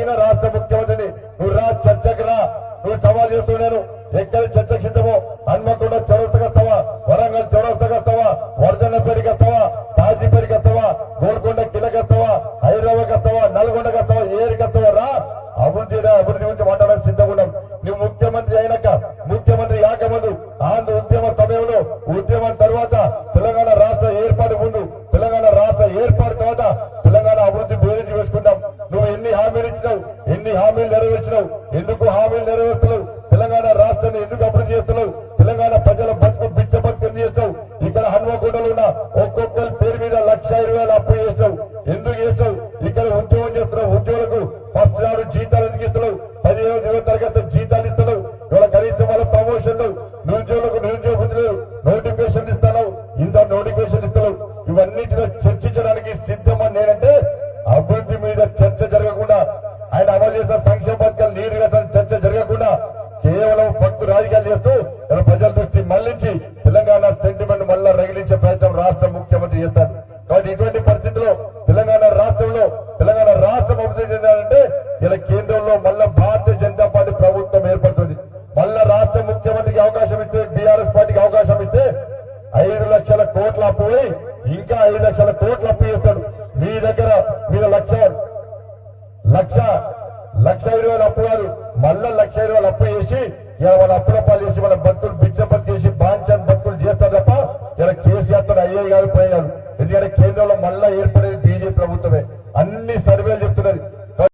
అయిన రాష్ట్ర ముఖ్యమంత్రిని నువ్వు రా, చర్చకు రా, నువ్వు సవాల్ చేస్తున్నాను. ఎక్కడ చర్చకు సిద్ధమో హన్మకొండ చౌరస్తకు వస్తావా, వరంగల్ చౌరస్తకు వస్తావా, వర్ధన్నపేటకి వస్తావా, తాజీపేటకి వస్తావా, గోల్కొండ కిలకి వస్తావా, హైదరాబాద్కి వస్తావా, నల్గొండకి వస్తావా, ఏరికి వస్తావా, రా. అభివృద్ధి గురించి మాట్లాడడానికి సిద్ధంగా ఉన్నాం. నువ్వు ముఖ్యమంత్రి అయినాక, ముఖ్యమంత్రి కాకముందు, ఆంధ్ర ఉద్యమ సమయంలో, ఉద్యమం తర్వాత, తెలంగాణ రాష్ట్ర ఏర్పాటు ముందు, తెలంగాణ రాష్ట్ర ఏర్పాటు తర్వాత తెలంగాణ అభివృద్ధి బేరీజు వేసుకుంటాం. నువ్వు ఎన్ని హామీలు ఇచ్చినావు, ఎన్ని హామీలు నెరవేర్చినావు, ఎందుకు హామీలు నెరవేర్చలేవు, తెలంగాణ రాష్ట్రాన్ని ఎందుకు అభివృద్ధి చేస్తున్నావు, తెలంగాణ ప్రజల బతుకు బిచ్చ బతుకు ఎందుకు చేస్తావు, ఇక్కడ హన్మకొండలో ఉన్న ఒక్కొక్కరి పేరు మీద 1,20,000 అప్పు చేస్తావు, ఎందుకు చేస్తావు, ఇక్కడ ఉద్యోగం చేస్తున్నావు, ఉద్యోగులకు ఫస్ట్ నాడు జీతాలు ఎందుకు ఇస్తున్నావు, 15వ తరగతి జీతాలు ఇస్తున్నావు, ఇవాళ కనీసం వాళ్ళ ప్రమోషన్లు, నిరుద్యోగులకు నిరుద్యోగ వృత్తులు నోటిఫికేషన్ ఇస్తున్నావు, ఇంత నోటిఫికేషన్ ఇస్తున్నావు. ఇవన్నిటిలో చర్చించడానికి సిద్ధమని నేనంటే అభివృద్ధి మీద చర్చ జరగకుండా, ఆయన అమలు చేసిన సంక్షేమ పథకాలు నీరుగా చర్చ జరగకుండా కేవలం భక్తు రాజకీయాలు చేస్తూ ప్రజల దృష్టి మళ్లించి తెలంగాణ సెంటిమెంట్ మళ్ళా రగిలించే ప్రయత్నం రాష్ట్ర ముఖ్యమంత్రి చేస్తారు. కాబట్టి ఇటువంటి పరిస్థితుల్లో తెలంగాణ రాష్ట్రంలో తెలంగాణ రాష్ట్రం అభివృద్ధి చెందాలంటే ఇలా కేంద్రంలో మళ్ళా భారతీయ జనతా పార్టీ ప్రభుత్వం ఏర్పడుతుంది. మళ్ళా రాష్ట్ర ముఖ్యమంత్రికి అవకాశం ఇస్తే, బీఆర్ఎస్ పార్టీకి అవకాశం ఇస్తే 5 లక్షల కోట్ల అప్పు పోయి ఇంకా 5 లక్షల కోట్ల అప్పు చేస్తాడు. మీ దగ్గర మీరు 1,20,000 అప్పు కాదు, మళ్ళా 1,20,000 అప్పు చేసి వాళ్ళ అప్పుల